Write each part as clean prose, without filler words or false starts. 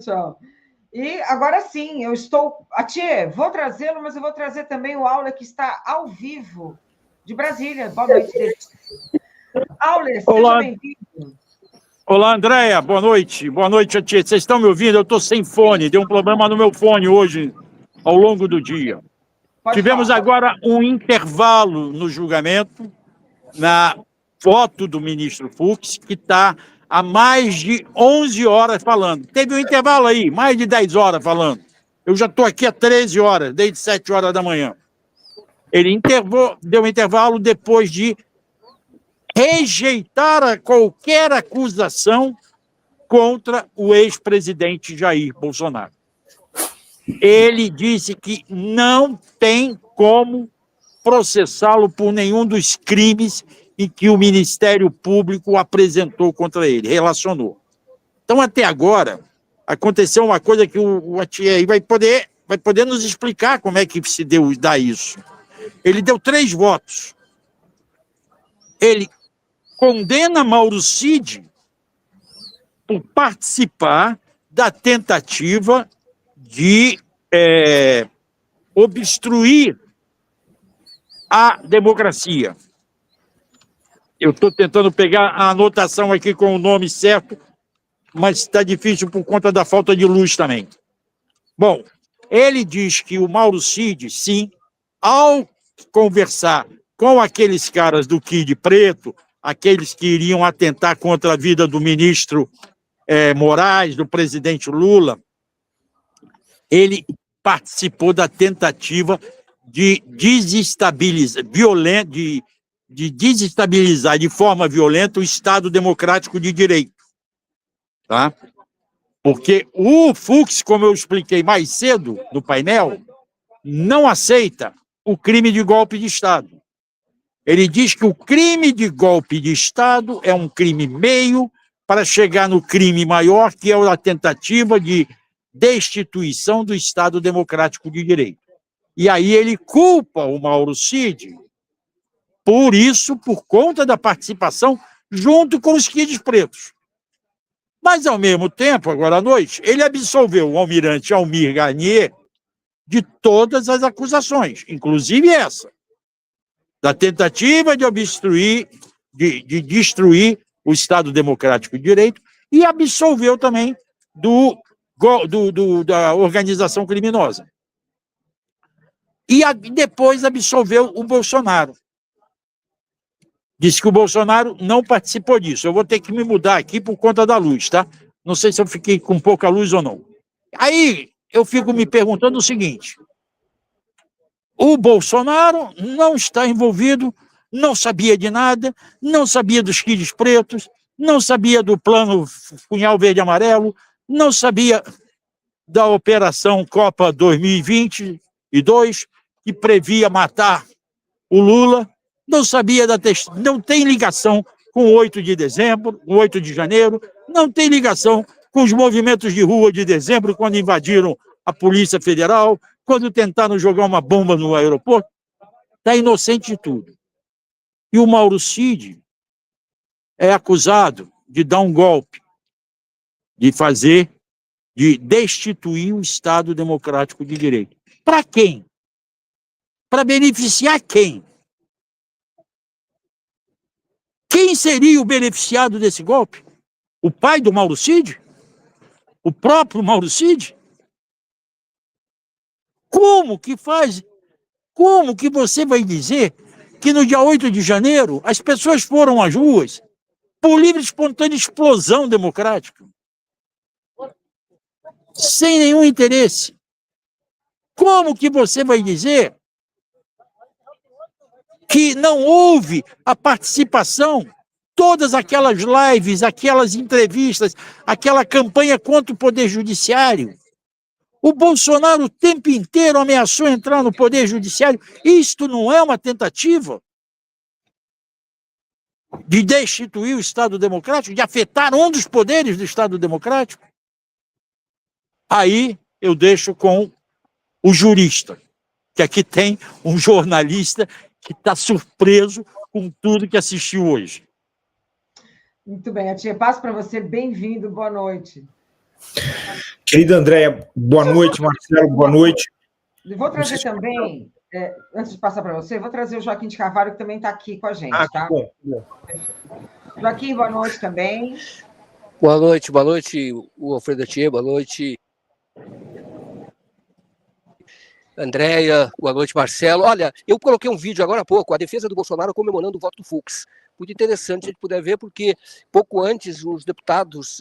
Tchau. E agora sim, eu estou... Atê, vou trazê-lo, mas eu vou trazer também o Auler, que está ao vivo, de Brasília. Boa noite, dele. Auler, seja bem-vindo. Olá, Andréia, boa noite. Boa noite, Atê. Vocês estão me ouvindo? Eu estou sem fone, deu um problema no meu fone hoje, ao longo do dia. Tivemos agora um intervalo no julgamento, na foto do ministro Fux, que está há mais de 11 horas falando. Teve um intervalo aí, mais de 10 horas falando. Eu já estou aqui há 13 horas, desde 7 horas da manhã. Ele deu um intervalo depois de rejeitar qualquer acusação contra o ex-presidente Jair Bolsonaro. Ele disse que não tem como processá-lo por nenhum dos crimes em que o Ministério Público apresentou contra ele, relacionou. Então, até agora, aconteceu uma coisa que o Atier vai poder nos explicar como é que se dá isso. Ele deu 3 votos. Ele condena Mauro Cid por participar da tentativa de obstruir a democracia. Eu estou tentando pegar a anotação aqui com o nome certo, mas está difícil por conta da falta de luz também. Bom, ele diz que o Mauro Cid, sim, ao conversar com aqueles caras do Kid Preto, aqueles que iriam atentar contra a vida do ministro Moraes, do presidente Lula, ele participou da tentativa de desestabilizar, de desestabilizar de forma violenta o Estado Democrático de Direito. Tá? Porque o Fux, como eu expliquei mais cedo no painel, não aceita o crime de golpe de Estado. Ele diz que o crime de golpe de Estado é um crime meio para chegar no crime maior, que é a tentativa de destituição do Estado Democrático de Direito. E aí ele culpa o Mauro Cid por isso, por conta da participação junto com os Kids Pretos. Mas, ao mesmo tempo, agora à noite, ele absolveu o almirante Almir Garnier de todas as acusações, inclusive essa, da tentativa de obstruir, de destruir o Estado Democrático de Direito, e absolveu também da organização criminosa. E depois absolveu o Bolsonaro. Disse que o Bolsonaro não participou disso. Eu vou ter que me mudar aqui por conta da luz, tá? Não sei se eu fiquei com pouca luz ou não. Aí eu fico me perguntando o seguinte: o Bolsonaro não está envolvido, não sabia de nada, não sabia dos Kids Pretos, não sabia do plano Punhal Verde e Amarelo, não sabia da Operação Copa 2022, que previa matar o Lula, não sabia não tem ligação com o 8 de dezembro, o 8 de janeiro, não tem ligação com os movimentos de rua de dezembro, quando invadiram a Polícia Federal, quando tentaram jogar uma bomba no aeroporto. Está inocente de tudo. E o Mauro Cid é acusado de dar um golpe, de destituir o Estado Democrático de Direito. Para quem? Para beneficiar quem? Quem seria o beneficiado desse golpe? O pai do Mauro Cid? O próprio Mauro Cid? Como que faz? Como que você vai dizer que no dia 8 de janeiro as pessoas foram às ruas por livre e espontânea explosão democrática? Sem nenhum interesse. Como que você vai dizer que não houve a participação, todas aquelas lives, aquelas entrevistas, aquela campanha contra o Poder Judiciário? O Bolsonaro o tempo inteiro ameaçou entrar no Poder Judiciário. Isto não é uma tentativa de destituir o Estado Democrático, de afetar um dos poderes do Estado Democrático? Aí eu deixo com o jurista, que aqui tem um jornalista que está surpreso com tudo que assistiu hoje. Muito bem, Atia, passo para você, bem-vindo, boa noite. Querida Andréia, boa noite. Marcelo, boa noite. Vou trazer também, antes de passar para você, vou trazer o Joaquim de Carvalho, que também está aqui com a gente, tá? Que bom. Joaquim, boa noite também. Boa noite, o Alfredo Atier, boa noite, Andréia, boa noite, Marcelo. Olha, eu coloquei um vídeo agora há pouco, a defesa do Bolsonaro comemorando o voto do Fux. Muito interessante a gente puder ver, porque pouco antes os deputados,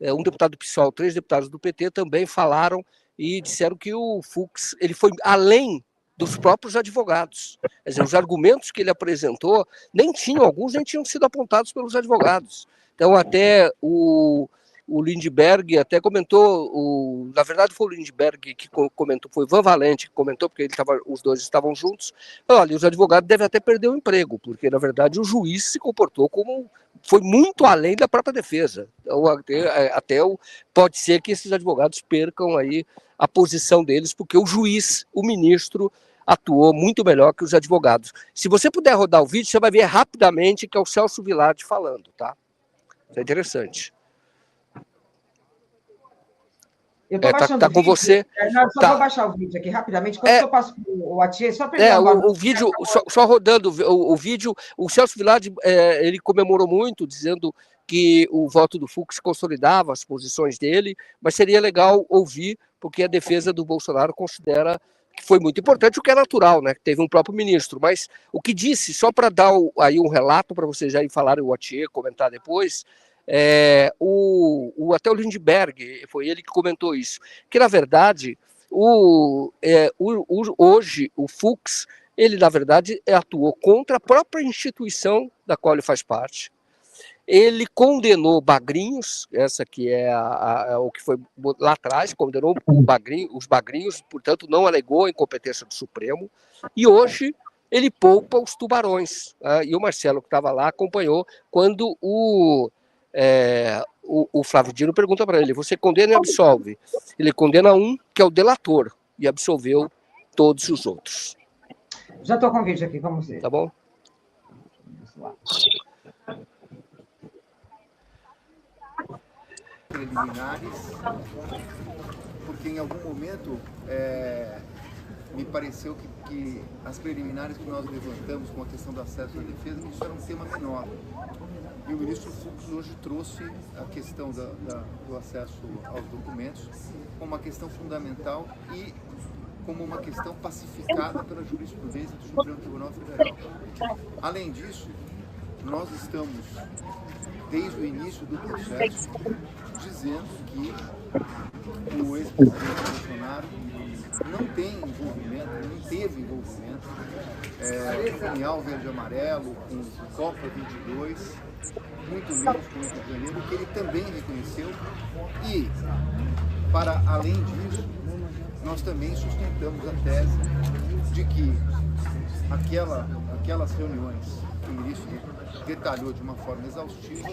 um deputado do PSOL, 3 deputados do PT também falaram e disseram que o Fux ele foi além dos próprios advogados. Quer dizer, os argumentos que ele apresentou, alguns nem tinham sido apontados pelos advogados. Então, até o Lindbergh até comentou, na verdade foi o Lindbergh que comentou, foi o Ivan Valente que comentou, porque os dois estavam juntos. Olha, os advogados devem até perder o emprego, porque, na verdade, o juiz se comportou foi muito além da própria defesa. Então, pode ser que esses advogados percam aí a posição deles, porque o juiz, o ministro, atuou muito melhor que os advogados. Se você puder rodar o vídeo, você vai ver rapidamente que é o Celso Villard falando, tá? Isso é interessante. Eu estou baixando tá com vídeo. você. Não, só vou baixar o vídeo aqui rapidamente. Quando eu passo para o Atier, só para o vídeo, só rodando o vídeo, o Celso Villard, ele comemorou muito, dizendo que o voto do Fux consolidava as posições dele, mas seria legal ouvir, porque a defesa do Bolsonaro considera que foi muito importante, o que é natural, né? Que teve um próprio ministro. Mas o que disse, só para dar aí um relato para vocês já falarem o Atier, comentar depois, até o Lindbergh, foi ele que comentou isso, que na verdade hoje o Fux, ele na verdade atuou contra a própria instituição da qual ele faz parte. Ele condenou Bagrinhos, essa que é o que foi lá atrás, condenou os Bagrinhos, portanto não alegou a incompetência do Supremo, e hoje ele poupa os tubarões. E o Marcelo, que estava lá, acompanhou quando o Flávio Dino pergunta para ele: você condena e absolve? Ele condena um, que é o delator, e absolveu todos os outros. Já estou com o vídeo aqui, vamos ver. Tá bom? Preliminares, porque em algum momento me pareceu que as preliminares que nós levantamos com a questão do acesso à defesa, isso era um tema menor. E o ministro Fux hoje trouxe a questão do acesso aos documentos como uma questão fundamental e como uma questão pacificada pela jurisprudência do Supremo Tribunal Federal. Além disso, nós estamos, desde o início do processo, dizendo que o ex-presidente Bolsonaro não tem envolvimento, não teve envolvimento com União Verde e Amarelo, com Copa 22, muito menos com o Rio de Janeiro, que ele também reconheceu. E, para além disso, nós também sustentamos a tese de que aquelas reuniões que o ministro detalhou de uma forma exaustiva,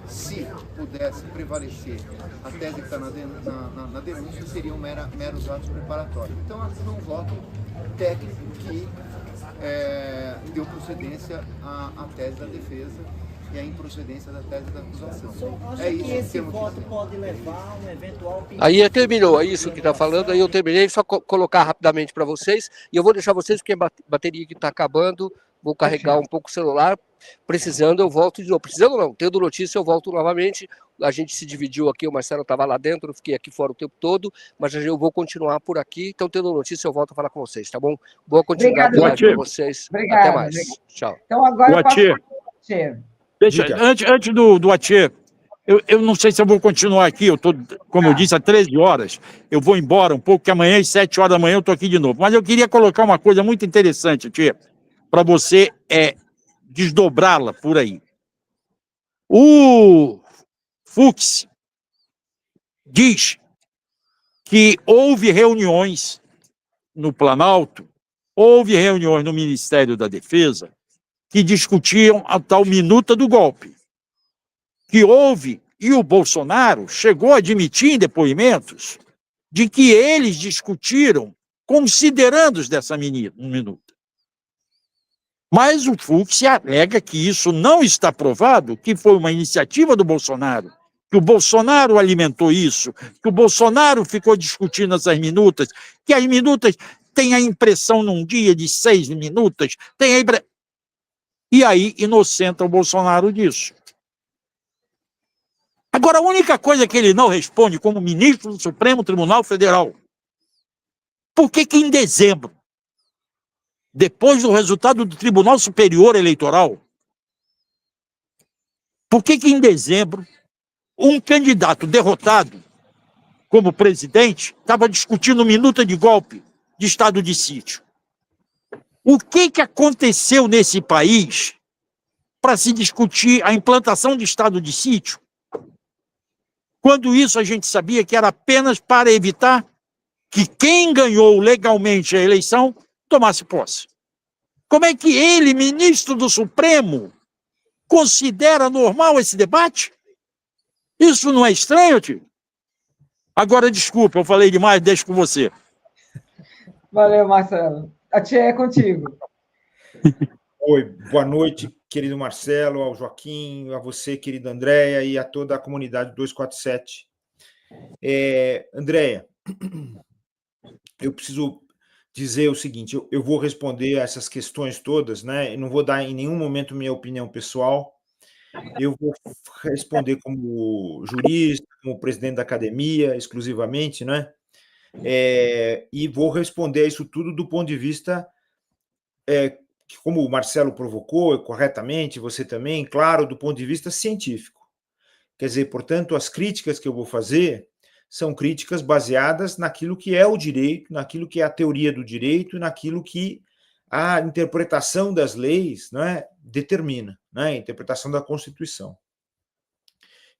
se pudesse prevalecer a tese que está na denúncia, seriam meros atos preparatórios. Então, foi um voto técnico que deu procedência à tese da defesa e a improcedência da tese da acusação. Isso que esse voto pode levar a um eventual... Aí terminou, é isso que está falando, aí eu terminei, só colocar rapidamente para vocês, e eu vou deixar vocês, porque a bateria que está acabando, vou carregar um pouco o celular, precisando eu volto de novo, precisando não, tendo notícia eu volto novamente, a gente se dividiu aqui, o Marcelo estava lá dentro, eu fiquei aqui fora o tempo todo, mas eu vou continuar por aqui, então tendo notícia eu volto a falar com vocês, tá bom? Boa continuidade para vocês, obrigado, até mais, tchau. Então agora eu passo para o Atier. Antes do Atier, eu não sei se eu vou continuar aqui, eu estou, como eu disse, há 13 horas, eu vou embora um pouco, que amanhã às 7 horas da manhã eu estou aqui de novo, mas eu queria colocar uma coisa muito interessante, Atier, para você desdobrá-la por aí. O Fux diz que houve reuniões no Planalto, houve reuniões no Ministério da Defesa que discutiam a tal minuta do golpe. Que houve, e o Bolsonaro chegou a admitir em depoimentos, de que eles discutiram considerando dessa minuta. Mas o Fux alega que isso não está provado, que foi uma iniciativa do Bolsonaro que o Bolsonaro alimentou isso, que o Bolsonaro ficou discutindo essas minutas, que as minutas têm a impressão num dia de 6 minutas, e aí inocenta o Bolsonaro disso. Agora, a única coisa que ele não responde como ministro do Supremo Tribunal Federal, por que em dezembro, depois do resultado do Tribunal Superior Eleitoral, por que em dezembro um candidato derrotado como presidente estava discutindo minuta de golpe de estado de sítio? O que aconteceu nesse país para se discutir a implantação de estado de sítio, quando isso a gente sabia que era apenas para evitar que quem ganhou legalmente a eleição tomasse posse? Como é que ele, ministro do Supremo, considera normal esse debate? Isso não é estranho, tio? Agora, desculpa, eu falei demais, deixo com você. Valeu, Marcelo. A tia é contigo. Oi, boa noite, querido Marcelo, ao Joaquim, a você, querida Andréia, e a toda a comunidade 247. Andréia, eu preciso dizer o seguinte, eu vou responder a essas questões todas, né? Eu não vou dar em nenhum momento minha opinião pessoal, eu vou responder como jurista, como presidente da academia, exclusivamente, né? E vou responder isso tudo do ponto de vista, como o Marcelo provocou corretamente, você também, claro, do ponto de vista científico. Quer dizer, portanto, as críticas que eu vou fazer são críticas baseadas naquilo que é o direito, naquilo que é a teoria do direito, naquilo que a interpretação das leis, né, determina, né, a interpretação da Constituição.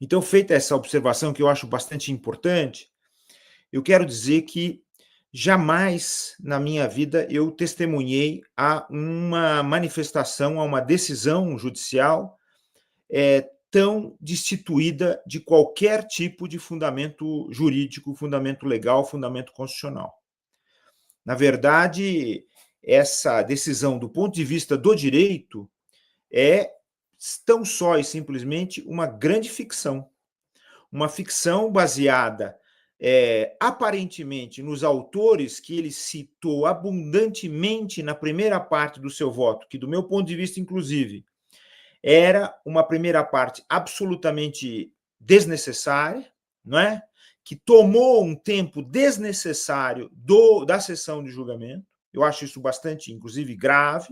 Então, feita essa observação, que eu acho bastante importante, eu quero dizer que jamais na minha vida eu testemunhei a uma manifestação, a uma decisão judicial tão destituída de qualquer tipo de fundamento jurídico, fundamento legal, fundamento constitucional. Na verdade, essa decisão, do ponto de vista do direito, é tão só e simplesmente uma grande ficção. Uma ficção baseada, aparentemente, nos autores que ele citou abundantemente na primeira parte do seu voto, que, do meu ponto de vista, inclusive, era uma primeira parte absolutamente desnecessária, não é? Que tomou um tempo desnecessário da sessão de julgamento. Eu acho isso bastante, inclusive, grave.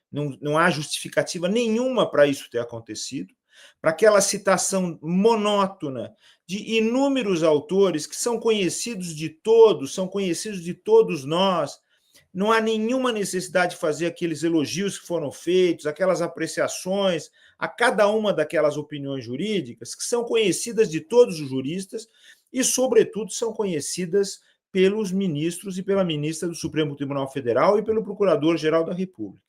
Não há justificativa nenhuma para isso ter acontecido, para aquela citação monótona de inúmeros autores que são conhecidos de todos nós. Não há nenhuma necessidade de fazer aqueles elogios que foram feitos, aquelas apreciações a cada uma daquelas opiniões jurídicas que são conhecidas de todos os juristas e, sobretudo, são conhecidas pelos ministros e pela ministra do Supremo Tribunal Federal e pelo Procurador-Geral da República.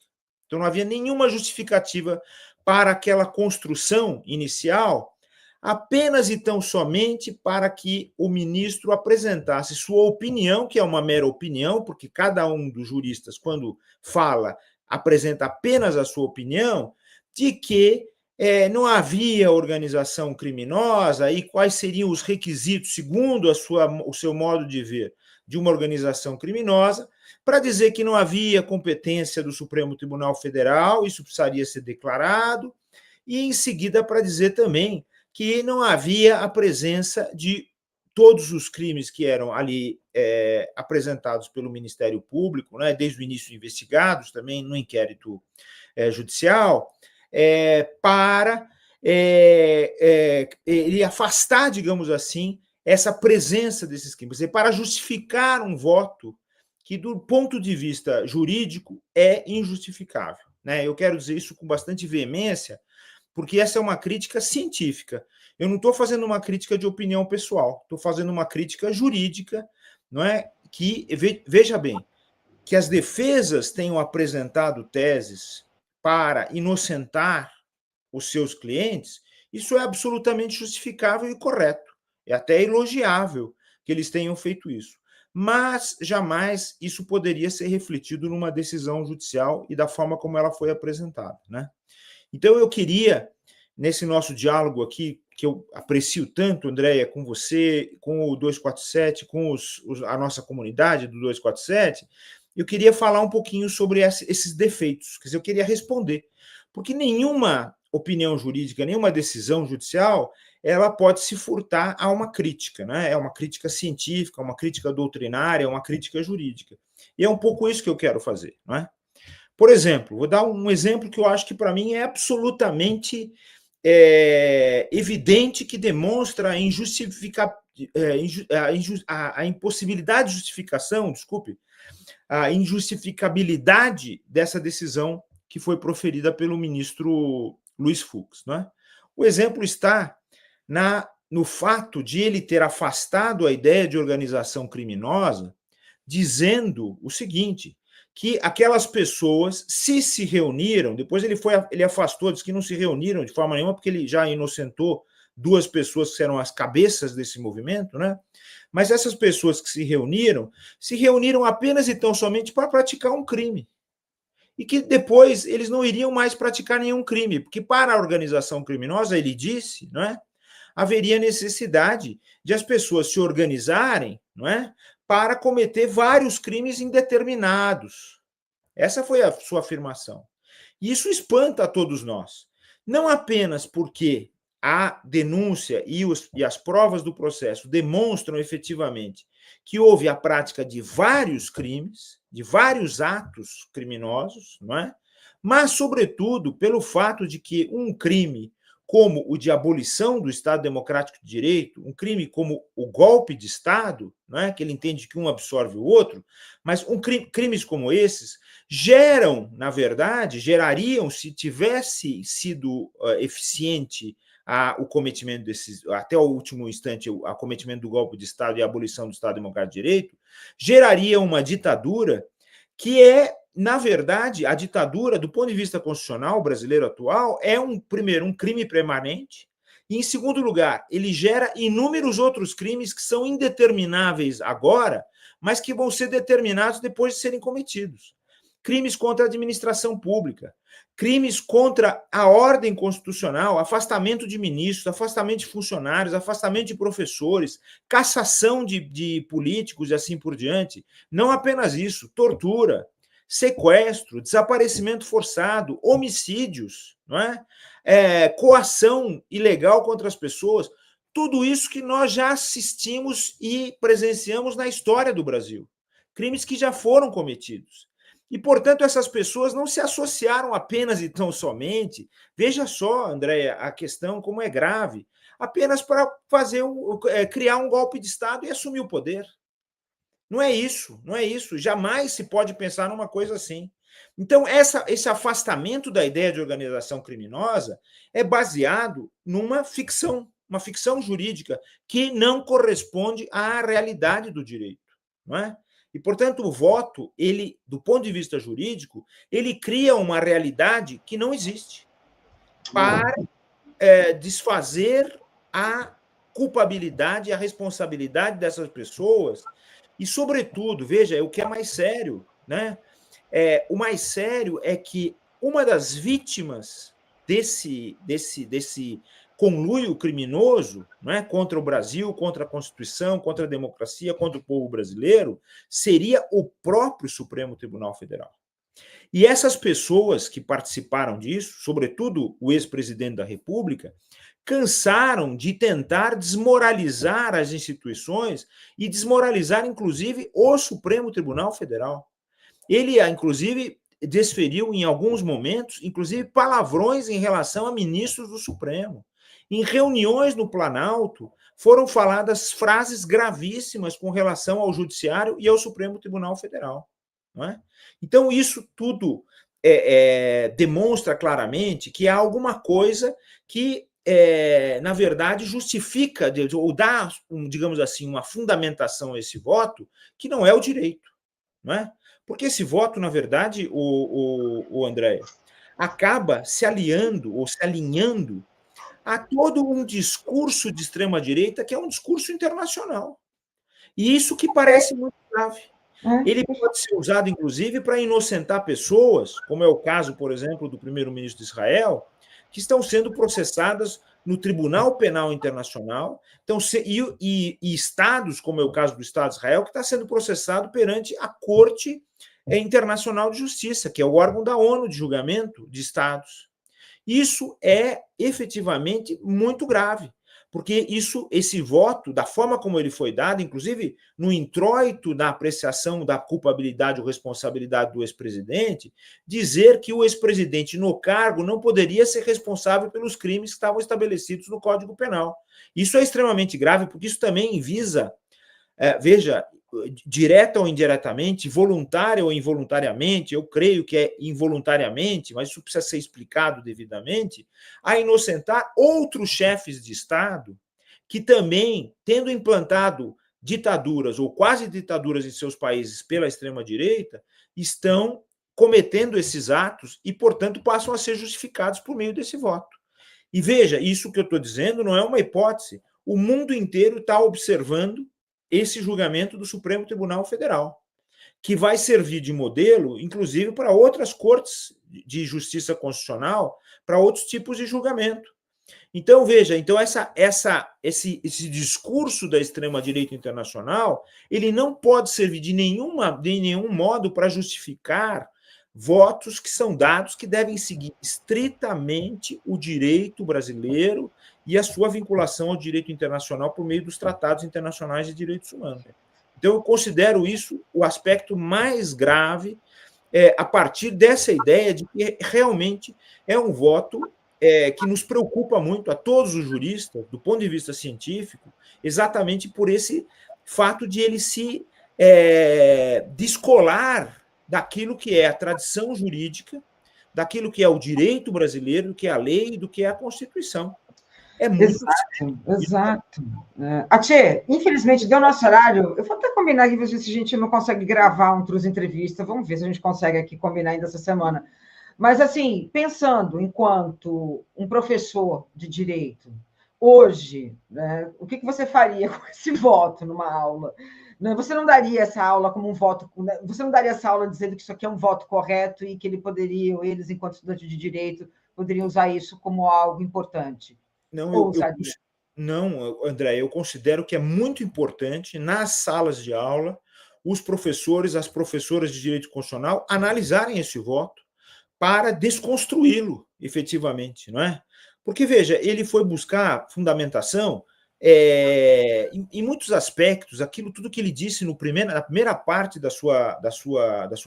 Então, não havia nenhuma justificativa para aquela construção inicial, apenas e tão somente para que o ministro apresentasse sua opinião, que é uma mera opinião, porque cada um dos juristas, quando fala, apresenta apenas a sua opinião, de que não havia organização criminosa e quais seriam os requisitos, segundo o seu modo de ver, de uma organização criminosa, para dizer que não havia competência do Supremo Tribunal Federal, isso precisaria ser declarado, e em seguida para dizer também que não havia a presença de todos os crimes que eram ali apresentados pelo Ministério Público, né, desde o início investigados, também no inquérito judicial, para ele afastar, digamos assim, essa presença desses crimes, para justificar um voto que, do ponto de vista jurídico, é injustificável, né? Eu quero dizer isso com bastante veemência, porque essa é uma crítica científica. Eu não estou fazendo uma crítica de opinião pessoal, estou fazendo uma crítica jurídica, não é? Que, veja bem, que as defesas tenham apresentado teses para inocentar os seus clientes, isso é absolutamente justificável e correto. É até elogiável que eles tenham feito isso. Mas jamais isso poderia ser refletido numa decisão judicial e da forma como ela foi apresentada, né? Então, eu queria, nesse nosso diálogo aqui, que eu aprecio tanto, Andréia, com você, com o 247, com a nossa comunidade do 247, eu queria falar um pouquinho sobre esses defeitos, quer dizer, eu queria responder, porque nenhuma opinião jurídica, nenhuma decisão judicial, ela pode se furtar a uma crítica, né? É uma crítica científica, uma crítica doutrinária, uma crítica jurídica. E é um pouco isso que eu quero fazer, não é? Por exemplo, vou dar um exemplo que eu acho que, para mim, é absolutamente evidente, que demonstra a impossibilidade de justificação, desculpe, a injustificabilidade dessa decisão que foi proferida pelo ministro Luiz Fux. Né? O exemplo está no fato de ele ter afastado a ideia de organização criminosa, dizendo o seguinte, que aquelas pessoas, se reuniram, depois ele afastou, disse que não se reuniram de forma nenhuma, porque ele já inocentou 2 pessoas que eram as cabeças desse movimento, né? Mas essas pessoas que se reuniram apenas e tão somente para praticar um crime. E que depois eles não iriam mais praticar nenhum crime, porque para a organização criminosa, ele disse, não é? Haveria necessidade de as pessoas se organizarem, não é? Para cometer vários crimes indeterminados. Essa foi a sua afirmação. E isso espanta a todos nós. Não apenas porque a denúncia e as provas do processo demonstram efetivamente que houve a prática de vários crimes, de vários atos criminosos, não é? Mas, sobretudo, pelo fato de que um crime como o de abolição do Estado Democrático de Direito, um crime como o golpe de Estado, não é? Que ele entende que um absorve o outro, mas crimes como esses gerariam, se tivesse sido eficiente o cometimento desses, até o último instante, o cometimento do golpe de Estado e a abolição do Estado Democrático de Direito, geraria uma ditadura que na verdade, a ditadura, do ponto de vista constitucional brasileiro atual, primeiro, um crime permanente, e, em segundo lugar, ele gera inúmeros outros crimes que são indetermináveis agora, mas que vão ser determinados depois de serem cometidos. Crimes contra a administração pública, crimes contra a ordem constitucional, afastamento de ministros, afastamento de funcionários, afastamento de professores, cassação de políticos e assim por diante. Não apenas isso, tortura, sequestro, desaparecimento forçado, homicídios, não é? Coação ilegal contra as pessoas, tudo isso que nós já assistimos e presenciamos na história do Brasil. Crimes que já foram cometidos. E, portanto, essas pessoas não se associaram apenas e tão somente, veja só, Andréia, a questão como é grave, apenas para criar um golpe de Estado e assumir o poder. Não é isso, não é isso. Jamais se pode pensar numa coisa assim. Então, esse afastamento da ideia de organização criminosa é baseado numa ficção, uma ficção jurídica que não corresponde à realidade do direito, não é? E, portanto, o voto, ele, do ponto de vista jurídico, ele cria uma realidade que não existe para desfazer a culpabilidade e a responsabilidade dessas pessoas. E, sobretudo, veja, o que é mais sério, né? O mais sério é que uma das vítimas desse conluio criminoso, né, contra o Brasil, contra a Constituição, contra a democracia, contra o povo brasileiro, seria o próprio Supremo Tribunal Federal. E essas pessoas que participaram disso, sobretudo o ex-presidente da República, cansaram de tentar desmoralizar as instituições e desmoralizar, inclusive, o Supremo Tribunal Federal. Ele, inclusive, desferiu em alguns momentos, inclusive, palavrões em relação a ministros do Supremo. Em reuniões no Planalto, foram faladas frases gravíssimas com relação ao Judiciário e ao Supremo Tribunal Federal. Não é? Então, isso tudo demonstra claramente que há alguma coisa que, na verdade, justifica ou dá, digamos assim, uma fundamentação a esse voto que não é o direito. Não é? Porque esse voto, na verdade, o Andréia, acaba se aliando ou se alinhando a todo um discurso de extrema-direita que é um discurso internacional. E isso que parece muito grave. Ele pode ser usado, inclusive, para inocentar pessoas, como é o caso, por exemplo, do primeiro-ministro de Israel, que estão sendo processadas no Tribunal Penal Internacional, então, e estados, como é o caso do Estado de Israel, que está sendo processado perante a Corte Internacional de Justiça, que é o órgão da ONU de julgamento de estados. Isso é efetivamente muito grave, porque esse voto, da forma como ele foi dado, inclusive no introito da apreciação da culpabilidade ou responsabilidade do ex-presidente, dizer que o ex-presidente no cargo não poderia ser responsável pelos crimes que estavam estabelecidos no Código Penal. Isso é extremamente grave, porque isso também visa, veja, direta ou indiretamente, voluntária ou involuntariamente, eu creio que é involuntariamente, mas isso precisa ser explicado devidamente, a inocentar outros chefes de Estado que também, tendo implantado ditaduras ou quase ditaduras em seus países pela extrema-direita, estão cometendo esses atos e, portanto, passam a ser justificados por meio desse voto. E veja, isso que eu estou dizendo não é uma hipótese. O mundo inteiro está observando esse julgamento do Supremo Tribunal Federal, que vai servir de modelo, inclusive, para outras cortes de justiça constitucional, para outros tipos de julgamento. Então, veja, esse discurso da extrema-direita internacional, ele não pode servir de nenhum modo para justificar votos que são dados que devem seguir estritamente o direito brasileiro e a sua vinculação ao direito internacional por meio dos tratados internacionais de direitos humanos. Então, eu considero isso o aspecto mais grave a partir dessa ideia de que realmente é um voto que nos preocupa muito a todos os juristas, do ponto de vista científico, exatamente por esse fato de ele se descolar daquilo que é a tradição jurídica, daquilo que é o direito brasileiro, do que é a lei, do que é a Constituição. É muito... Exato. Atchê, infelizmente deu nosso horário. Eu vou até combinar aqui, ver se a gente não consegue gravar um Trus Entrevista. Vamos ver se a gente consegue aqui combinar ainda essa semana. Mas, assim, pensando enquanto um professor de direito, hoje, né, o que você faria com esse voto numa aula? Você não daria essa aula como um voto, você não daria essa aula dizendo que isso aqui é um voto correto e que eles, enquanto estudantes de direito, poderiam usar isso como algo importante? Não, André, eu considero que é muito importante, nas salas de aula, os professores, as professoras de direito constitucional analisarem esse voto para desconstruí-lo, efetivamente, não é? Porque, veja, ele foi buscar fundamentação em muitos aspectos, tudo que ele disse na primeira parte da sua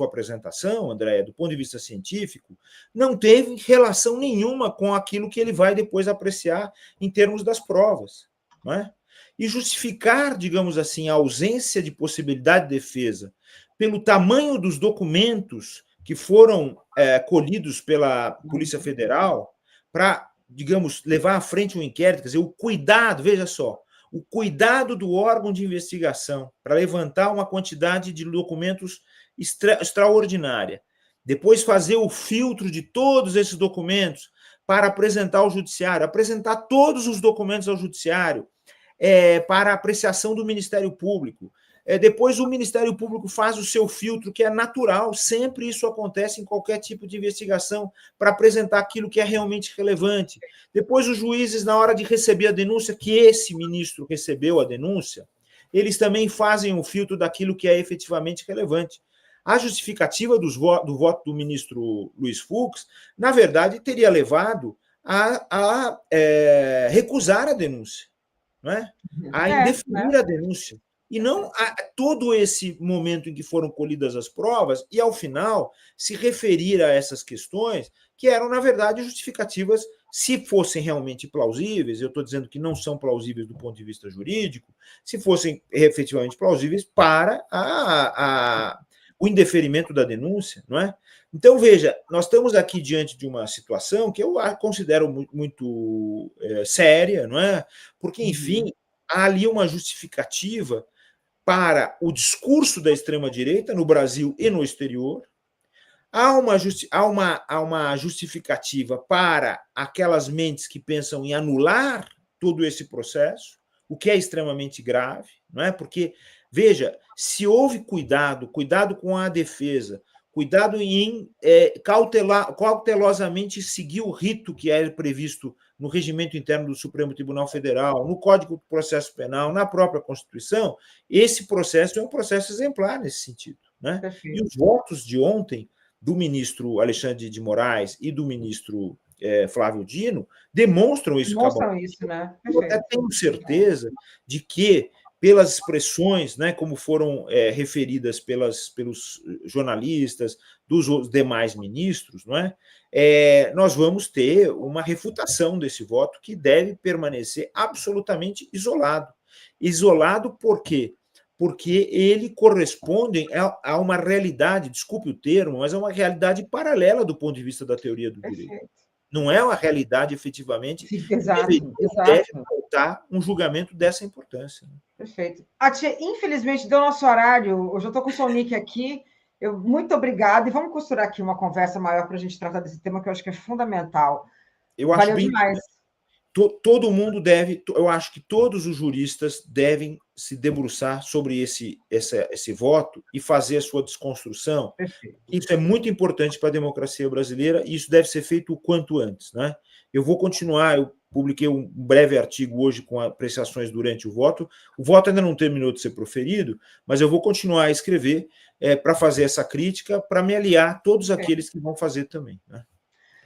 apresentação, André, do ponto de vista científico, não teve relação nenhuma com aquilo que ele vai depois apreciar em termos das provas, não é? E justificar, digamos assim, a ausência de possibilidade de defesa pelo tamanho dos documentos que foram colhidos pela Polícia Federal para, digamos, levar à frente um inquérito, quer dizer, o cuidado, veja só, o cuidado do órgão de investigação para levantar uma quantidade de documentos extraordinária, depois fazer o filtro de todos esses documentos para apresentar ao judiciário, apresentar todos os documentos ao judiciário para apreciação do Ministério Público. Depois o Ministério Público faz o seu filtro, que é natural, sempre isso acontece em qualquer tipo de investigação, para apresentar aquilo que é realmente relevante. Depois os juízes, na hora de receber a denúncia, que esse ministro recebeu a denúncia, eles também fazem o filtro daquilo que é efetivamente relevante. A justificativa do voto do ministro Luiz Fux, na verdade, teria levado a recusar a denúncia, não é? A indeferir a denúncia. E não a todo esse momento em que foram colhidas as provas e, ao final, se referir a essas questões que eram, na verdade, justificativas, se fossem realmente plausíveis, eu estou dizendo que não são plausíveis do ponto de vista jurídico, se fossem efetivamente plausíveis para o indeferimento da denúncia, não é? Então, veja, nós estamos aqui diante de uma situação que eu considero muito séria, não é? Porque, enfim, há ali uma justificativa para o discurso da extrema-direita no Brasil e no exterior, há uma justificativa para aquelas mentes que pensam em anular todo esse processo, o que é extremamente grave, não é? Porque, veja, se houve cuidado com a defesa, cuidado em cautelosamente seguir o rito que é previsto no regimento interno do Supremo Tribunal Federal, no Código do Processo Penal, na própria Constituição, esse processo é um processo exemplar nesse sentido, né? E os votos de ontem do ministro Alexandre de Moraes e do ministro Flávio Dino demonstram isso. Né? Eu até tenho certeza de que, pelas expressões, né, como foram referidas pelos jornalistas, dos demais ministros, não é? Nós vamos ter uma refutação desse voto que deve permanecer absolutamente isolado. Isolado por quê? Porque ele corresponde a uma realidade, desculpe o termo, mas é uma realidade paralela do ponto de vista da teoria do direito. Não é uma realidade efetivamente que deve pautar um julgamento dessa importância. Perfeito. Tia, infelizmente, deu nosso horário, eu já estou com o Sonic aqui, muito obrigada, e vamos costurar aqui uma conversa maior para a gente tratar desse tema que eu acho que é fundamental. Eu acho bem demais. Todo mundo deve, eu acho que todos os juristas devem se debruçar sobre esse voto e fazer a sua desconstrução. Perfeito. Isso é muito importante para a democracia brasileira e isso deve ser feito o quanto antes, né? Eu vou continuar, eu publiquei um breve artigo hoje com apreciações durante o voto ainda não terminou de ser proferido, mas eu vou continuar a escrever para fazer essa crítica, para me aliar a todos aqueles que vão fazer também, né?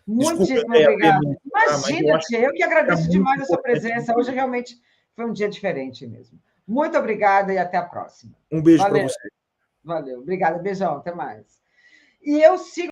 Muitíssimo obrigada. Imagina, Tia, eu que agradeço demais a sua presença. Hoje realmente foi um dia diferente mesmo. Muito obrigada e até a próxima. Um beijo para você. Valeu, obrigada, beijão, até mais. E eu sigo